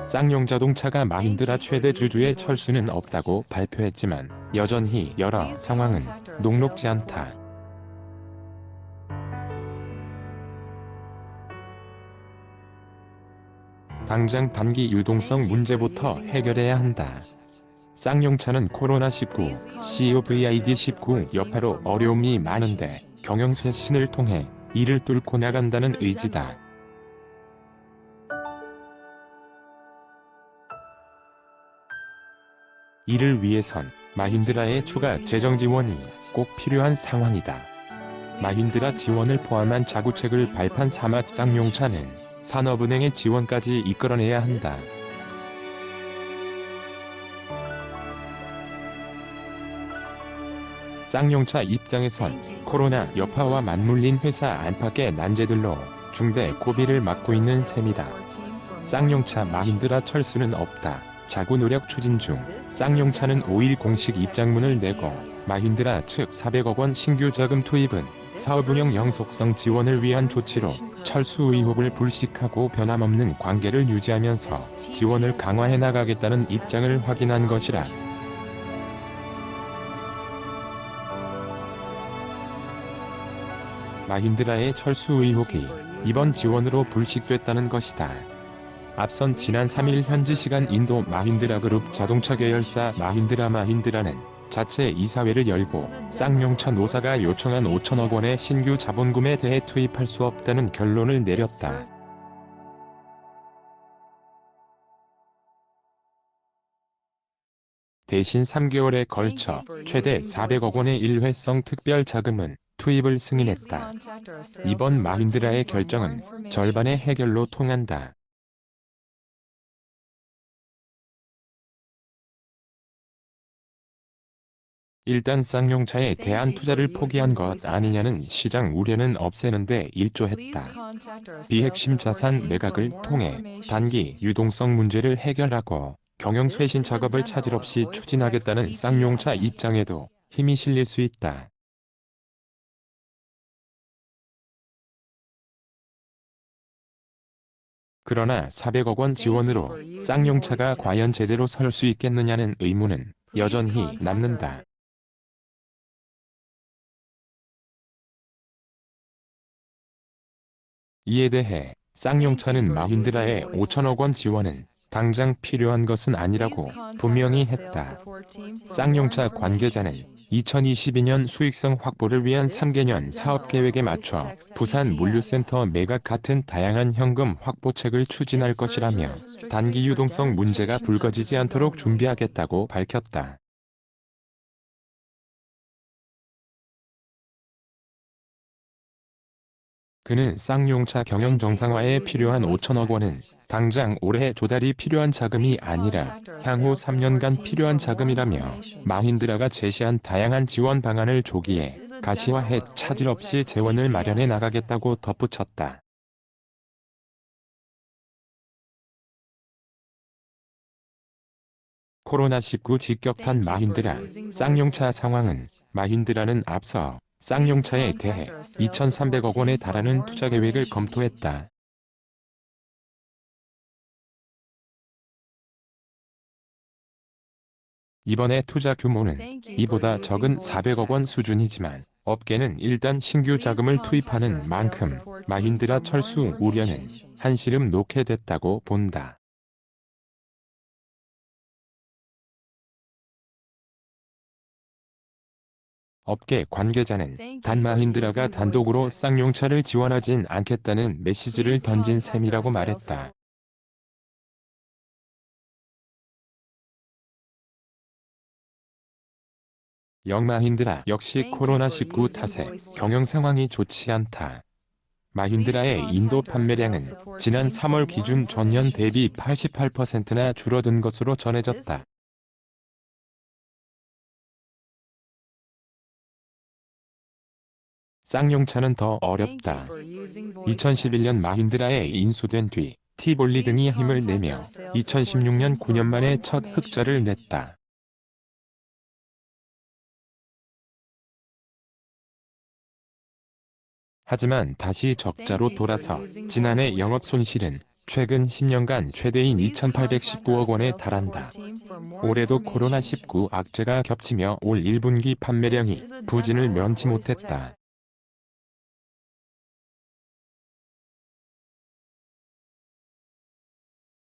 쌍용자동차가 마힌드라 최대 주주의 철수는 없다고 발표했지만 여전히 여러 상황은 녹록지 않다. 당장 단기 유동성 문제부터 해결해야 한다. 쌍용차는 코로나19, COVID-19 여파로 어려움이 많은데 경영쇄신을 통해 이를 뚫고 나간다는 의지다. 이를 위해선 마힌드라의 추가 재정 지원이 꼭 필요한 상황이다. 마힌드라 지원을 포함한 자구책을 발판 삼아 쌍용차는 산업은행의 지원까지 이끌어내야 한다. 쌍용차 입장에선 코로나 여파와 맞물린 회사 안팎의 난제들로 중대 고비를 맞고 있는 셈이다. 쌍용차 마힌드라 철수는 없다. 자구 노력 추진 중. 쌍용차는 5일 공식 입장문을 내고 마힌드라 측 400억 원 신규 자금 투입은 사업 운영 영속성 지원을 위한 조치로 철수 의혹을 불식하고 변함없는 관계를 유지하면서 지원을 강화해 나가겠다는 입장을 확인한 것이라. 마힌드라의 철수 의혹이 이번 지원으로 불식됐다는 것이다. 앞선 지난 3일 현지 시간 인도 마힌드라 그룹 자동차 계열사 마힌드라는 자체 이사회를 열고 쌍용차 노사가 요청한 5천억 원의 신규 자본금에 대해 투입할 수 없다는 결론을 내렸다. 대신 3개월에 걸쳐 최대 400억 원의 일회성 특별 자금은 투입을 승인했다. 이번 마힌드라의 결정은 절반의 해결로 통한다. 일단 쌍용차에 대한 투자를 포기한 것 아니냐는 시장 우려는 없애는 데 일조했다. 비핵심 자산 매각을 통해 단기 유동성 문제를 해결하고 경영쇄신 작업을 차질 없이 추진하겠다는 쌍용차 입장에도 힘이 실릴 수 있다. 그러나 400억 원 지원으로 쌍용차가 과연 제대로 설 수 있겠느냐는 의문은 여전히 남는다. 이에 대해 쌍용차는 마힌드라의 5천억 원 지원은 당장 필요한 것은 아니라고 분명히 했다. 쌍용차 관계자는 2022년 수익성 확보를 위한 3개년 사업계획에 맞춰 부산 물류센터 매각 같은 다양한 현금 확보책을 추진할 것이라며 단기 유동성 문제가 불거지지 않도록 준비하겠다고 밝혔다. 그는 쌍용차 경영 정상화에 필요한 5천억 원은 당장 올해 조달이 필요한 자금이 아니라 향후 3년간 필요한 자금이라며 마힌드라가 제시한 다양한 지원 방안을 조기에 가시화해 차질 없이 재원을 마련해 나가겠다고 덧붙였다. 코로나19 직격탄 마힌드라, 쌍용차 상황은 마힌드라는 앞서 쌍용차에 대해 2,300억 원에 달하는 투자 계획을 검토했다. 이번에 투자 규모는 이보다 적은 400억 원 수준이지만 업계는 일단 신규 자금을 투입하는 만큼 마힌드라 철수 우려는 한시름 놓게 됐다고 본다. 업계 관계자는 단 마힌드라가 단독으로 쌍용차를 지원하진 않겠다는 메시지를 던진 셈이라고 말했다. 영마힌드라 역시 코로나19 탓에 경영 상황이 좋지 않다. 마힌드라의 인도 판매량은 지난 3월 기준 전년 대비 88%나 줄어든 것으로 전해졌다. 쌍용차는 더 어렵다. 2011년 마힌드라에 인수된 뒤 티볼리 등이 힘을 내며 2016년 9년 만에 첫 흑자를 냈다. 하지만 다시 적자로 돌아서 지난해 영업 손실은 최근 10년간 최대인 2,819억 원에 달한다. 올해도 코로나19 악재가 겹치며 올 1분기 판매량이 부진을 면치 못했다.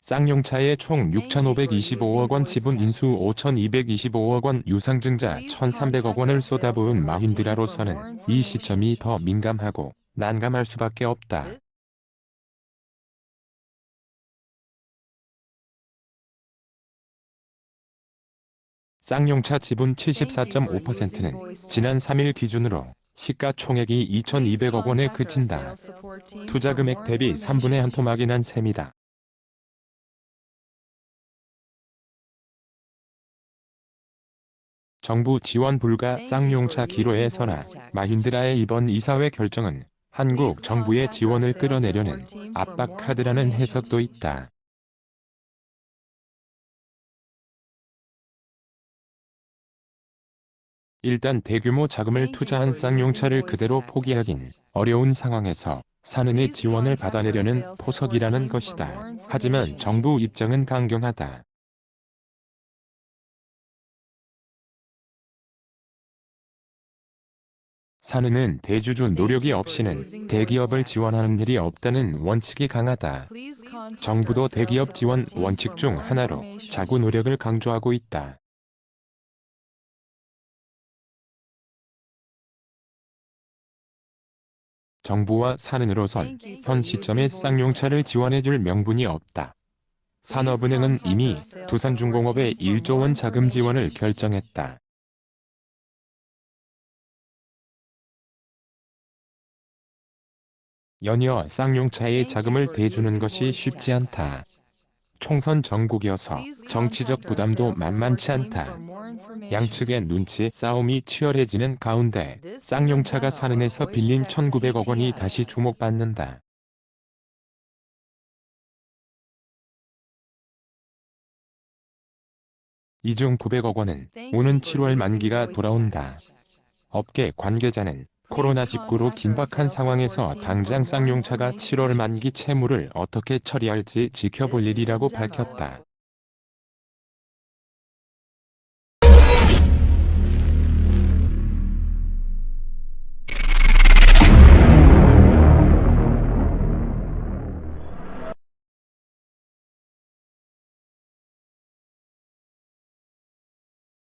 쌍용차에 총 6,525억 원 지분 인수 5,225억 원 유상증자 1,300억 원을 쏟아부은 마힌드라로서는 이 시점이 더 민감하고 난감할 수밖에 없다. 쌍용차 지분 74.5%는 지난 3일 기준으로 시가총액이 2,200억 원에 그친다. 투자 금액 대비 3분의 1 토막이 난 셈이다. 정부 지원 불가 쌍용차 기로에서나 마힌드라의 이번 이사회 결정은 한국 정부의 지원을 끌어내려는 압박 카드라는 해석도 있다. 일단 대규모 자금을 투자한 쌍용차를 그대로 포기하긴 어려운 상황에서 산은의 지원을 받아내려는 포석이라는 것이다. 하지만 정부 입장은 강경하다. 산은은 대주주 노력이 없이는 대기업을 지원하는 일이 없다는 원칙이 강하다. 정부도 대기업 지원 원칙 중 하나로 자구 노력을 강조하고 있다. 정부와 산은으로선 현 시점에 쌍용차를 지원해줄 명분이 없다. 산업은행은 이미 두산중공업에 1조 원 자금 지원을 결정했다. 연이어 쌍용차에 자금을 대주는 것이 쉽지 않다. 총선 전국이어서 정치적 부담도 만만치 않다. 양측의 눈치 싸움이 치열해지는 가운데 쌍용차가 산은에서 빌린 1,900억 원이 다시 주목받는다. 이 중 900억 원은 오는 7월 만기가 돌아온다. 업계 관계자는 코로나19로 긴박한 상황에서 당장 쌍용차가 7월 만기 채무를 어떻게 처리할지 지켜볼 일이라고 밝혔다.